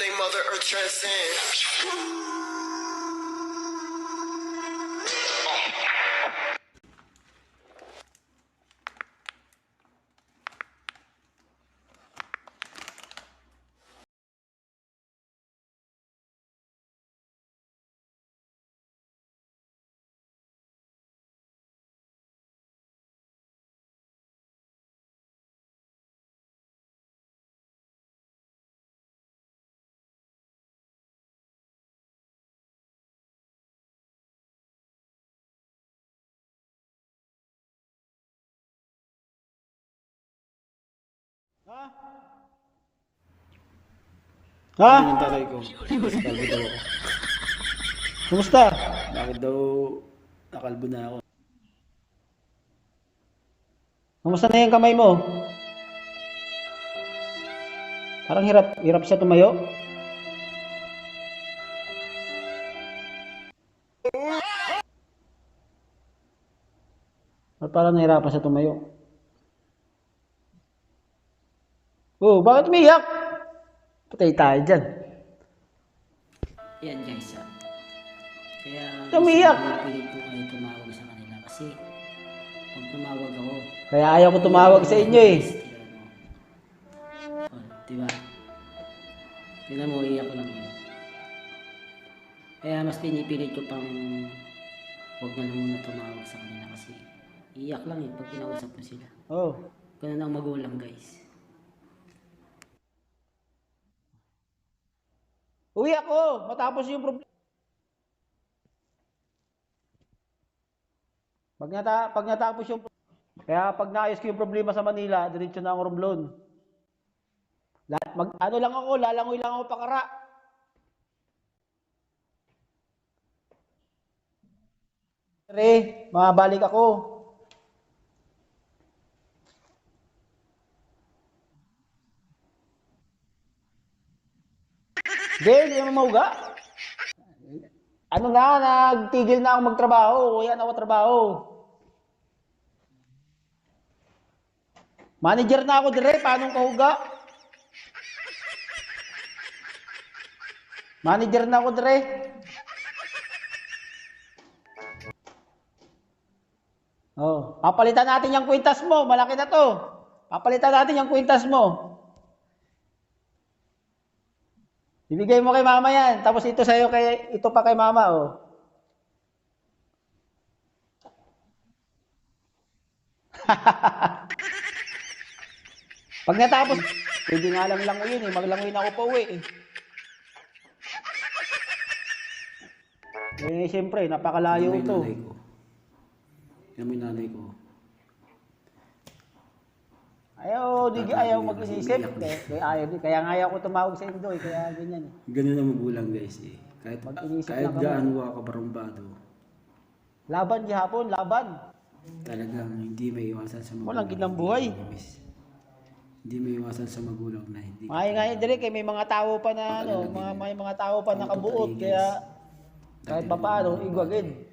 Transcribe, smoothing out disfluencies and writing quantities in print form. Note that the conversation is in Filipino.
they mother earth transcend. Ha? Sabi ng tatay ko, kalbo daw ako. Kumusta? Bakit daw nakalbo na ako? Kumusta na yung kamay mo? Parang hirap siya tumayo. At parang nahirapan siya tumayo. Oh, bakit umiyak? Patay tayo dyan. Yan guys, kaya Tumiyak! pinipilit ko kayo tumawag sa kanila kasi pag tumawag ako, Kaya ayaw ko tumawag sa inyo eh. oh, diba? Tignan mo, iyak lang yun. Kaya mas pinipilit ko pang huwag na lang muna tumawag sa kanila kasi iyak lang yun pag kinausap mo sila. Oh. Ganun ang magulang guys. Uwi ako, matapos yung problema. Pag natapos yung kaya pag naayos ko yung problema sa Manila, diretso na ako Romblon. Ano lang ako, lalangoy lang ako pakara. Mabalik ako. Hindi naman mauga. Ano na, nagtigil na ako magtrabaho. Wala na ako trabaho. Manager na ako dire, paano kahuga? Manager na ako dire. Oh, papalitan natin yung kwintas mo, malaki na to. Papalitan natin yung kwintas mo. Ibigay mo kay mama yan, tapos ito sa'yo, ito pa kay mama, oh. Pag natapos, pwede nga lang ko yun eh, maglangoy na ako pa uwi eh. Eh, siyempre, napakalayo Yan ito. mo yung nanay ko. Yan mo yung nanay ko. Ayaw mag-inisip. Kaya nga ayaw ko tumawag sa Indoy, kaya ganyan eh. Ganun ang magulang guys eh. Mag-inisip Kahit lang kami. gaano ka kabarumbado, Laban gihapon, laban. talagang hindi may iwasan sa magulang. Walang gidlang buhay. Hindi may iwasan sa magulang na hindi. Nga yun, dire, kay may mga tao pa na, may mga tao pa nakabuot, kaya kahit pa paano, igwagin.